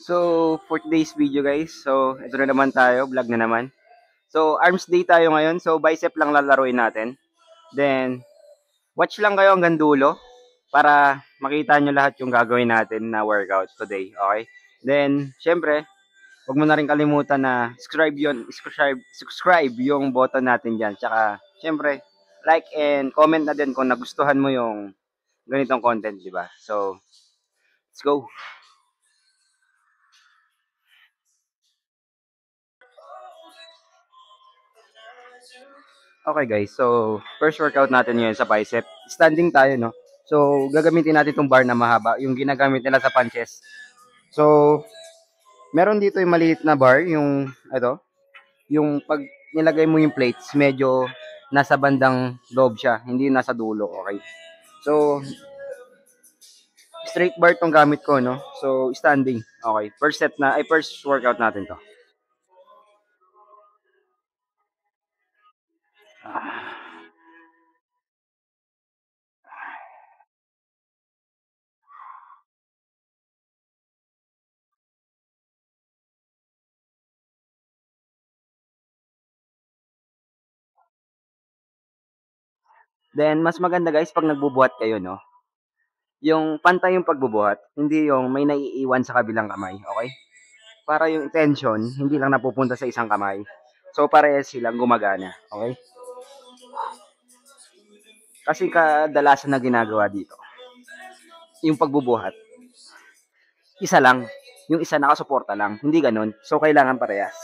So, for today's video guys, so ito na naman tayo, vlog na naman. So, arms day tayo ngayon, so bicep lang lalaruin natin. Then, watch lang kayo hanggang dulo para makita nyo lahat yung gagawin natin na workout today, okay? Then, syempre, huwag mo na rin kalimutan na subscribe yung button natin dyan. Tsaka, syempre, like and comment na din kung nagustuhan mo yung ganitong content, di ba? So, let's go! Okay guys, so first workout natin ngayon sa bicep. Standing tayo, no? So, gagamitin natin itong bar na mahaba, yung ginagamit nila sa punches. So, meron dito yung maliit na bar, yung pag nilagay mo yung plates, medyo nasa bandang loob siya, hindi nasa dulo, okay? So, straight bar tong gamit ko, no? So, standing. Okay, first workout natin to. Then, mas maganda guys pag nagbubuhat kayo, no? Yung pantay yung pagbubuhat, hindi yung may naiiwan sa kabilang kamay, okay? Para yung tension, hindi lang napupunta sa isang kamay. So, parehas silang gumagana, okay? Kasi kadalasan na ginagawa dito, yung pagbubuhat, isa lang. Yung isa nakasuporta lang, hindi ganun. So, kailangan parehas.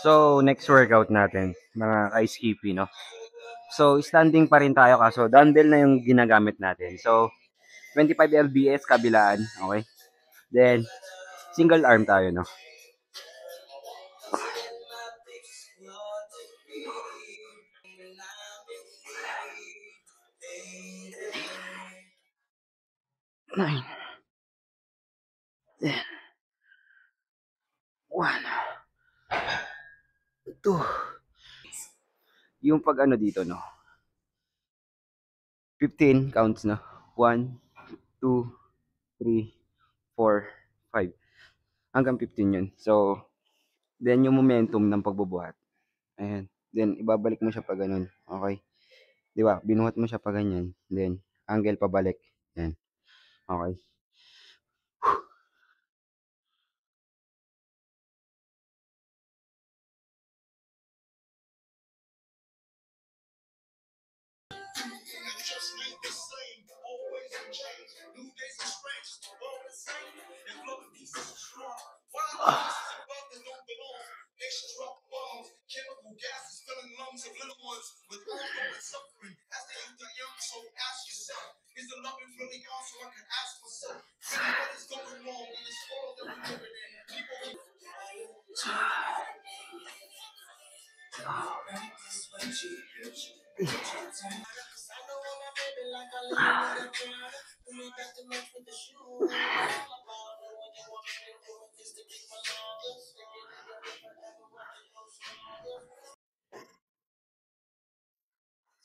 So, next workout natin, mga ka-skippy, no? So, standing pa rin tayo kaso dumbbell na yung ginagamit natin. So, 25 lbs kabilaan, okay? Then, single arm tayo, no? Nine, 10, 1, 2. Yung pag ano dito, no? 15 counts, no? 1, 2, 3, 4, 5. Hanggang 15 yun. So, then yung momentum ng pagbubuhat. Ayan. Then, ibabalik mo siya pa ganun. Okay? Di ba? Binuhat mo siya pa ganyan. Then, angle pabalik. Yan. Okay.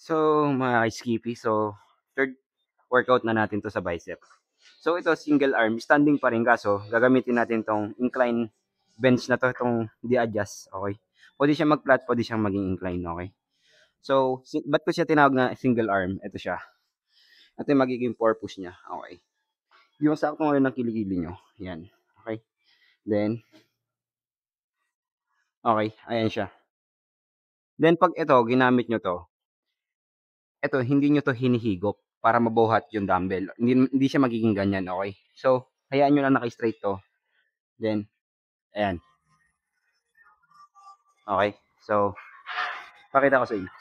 So, mga skippy, so, third workout na natin to sa bicep. So, ito, single arm, standing pa rin kaso, gagamitin natin tong incline bench na to, itong di-adjust, okay? Pwede siya mag-flat, pwede siyang maging incline, okay? So, ba't ko siya tinawag na single arm? Ito siya. Ito yung magiging purpose niya, okay? Yung sakto ngayon ng kilikili nyo, yan, okay? Then, Okay, ayan siya. Then 'pag ito ginamit niyo 'to, eto hindi niyo 'to hinihigop para mabuhat yung dumbbell. Hindi siya magiging ganyan, okey? So, hayaan niyo lang naka-straight 'to, then ayan, okey? So, pakita ko sa inyo.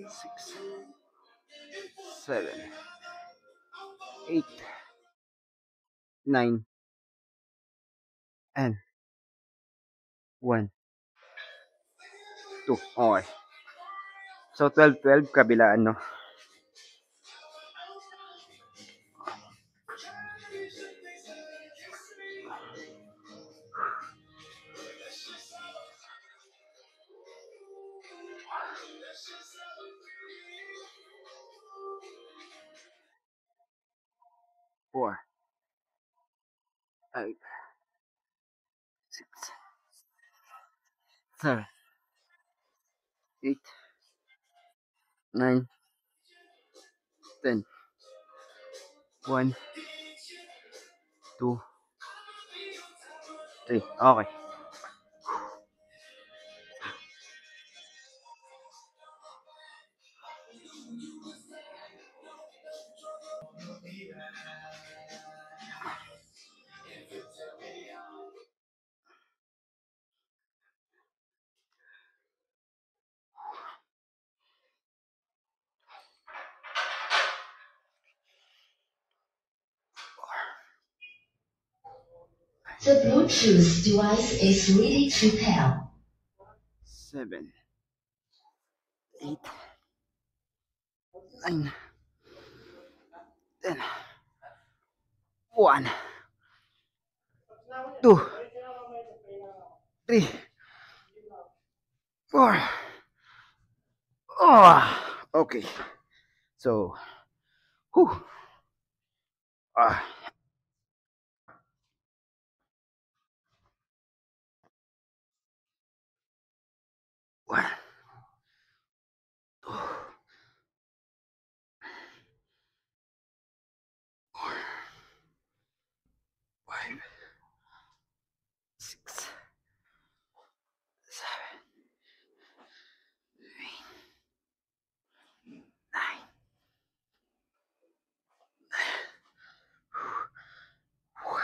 6, 7, 8, 9, and 1, 2, okey. So, 12, 12 kabilaan 'no? 4, 5, 6, 7, 8, 9, 10, 1, 2, 3, okey. The Bluetooth device is ready to pair. 7, 8, 9, 10, 1, 2, 3, 4. Okay. So, whew, ah, 1, 2, 4, 5, 6, 7, 9, 1.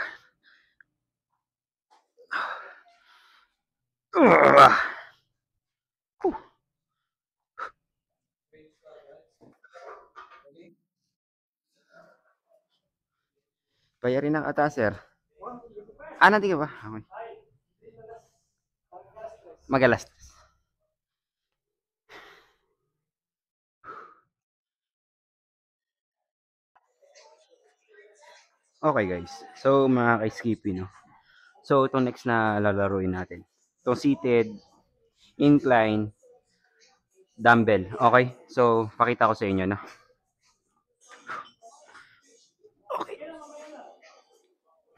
Whew. Bayarin ng ata, sir. Nanti ka ba? Okay. Magalas. Okay guys. So mga ka-skippy, no? So itong next na lalaruin natin. Itong seated, incline, dumbbell. Okay? So pakita ko sa inyo, no? Okay.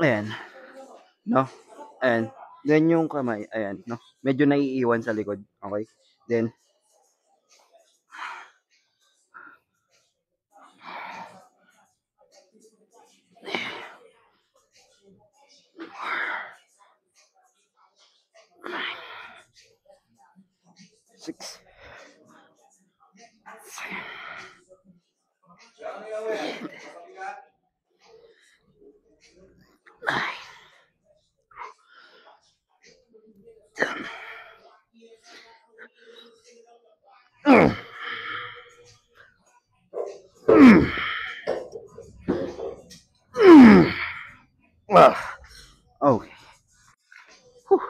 Ayan. No? Ayan. Then yung kamay, ayan, no? Medyo naiiwan sa likod. Okay? Then, 6, 9, okay. Whew.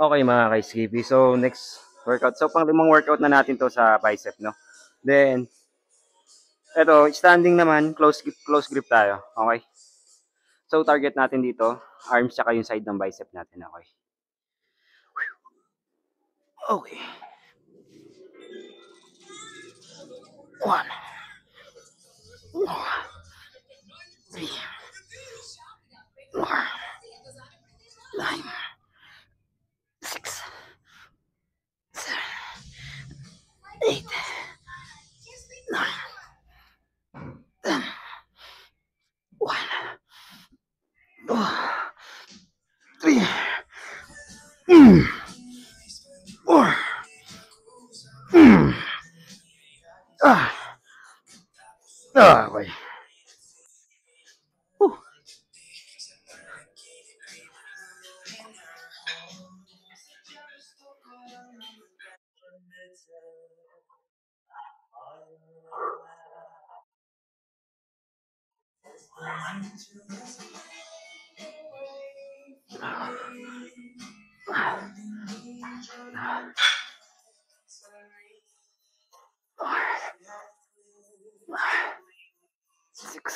Okay mga ka-skippy. So next workout. So pang limang workout na natin to sa bicep, no? Then, eto, standing naman, close grip tayo. Okay? So target natin dito, arms tsaka yung side ng bicep natin. Okay? Okay. 1, 2, 3, 4, 9, 6, 7, 8, 9, 10, 1, 2, 3, 4, ah, okay. Whew. Six,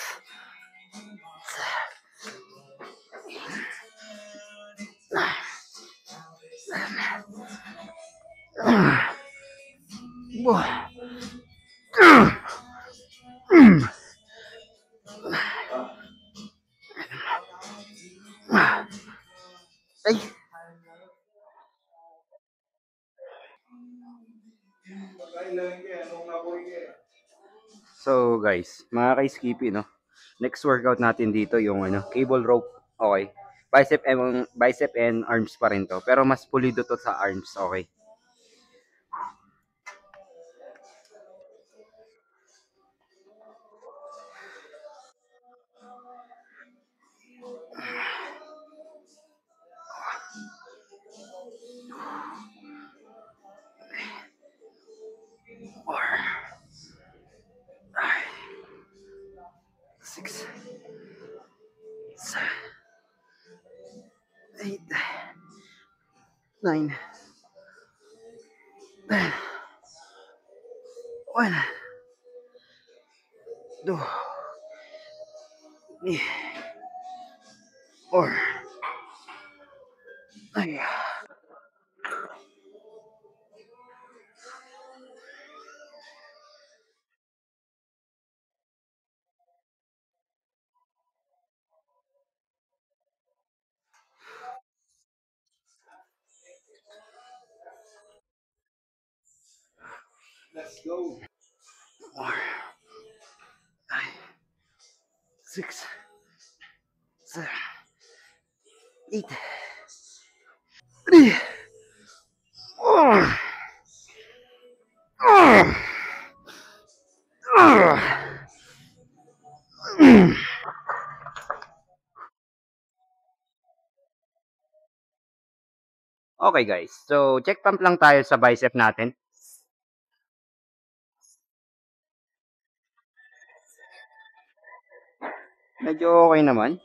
ay. So guys, mga ka-skippy, no? Next workout natin dito yung cable rope. Okay. Bicep and arms pa rin to. Pero mas pulido to sa arms. Okay. Four, five, 6, 7, 8, 9, 10, 1, 2, 3, 4. Ay. Let's go. 4, 5, 6, 7, 8, 3, 4. Okay guys, so check pump lang tayo sa bicep natin. Medyo okay naman.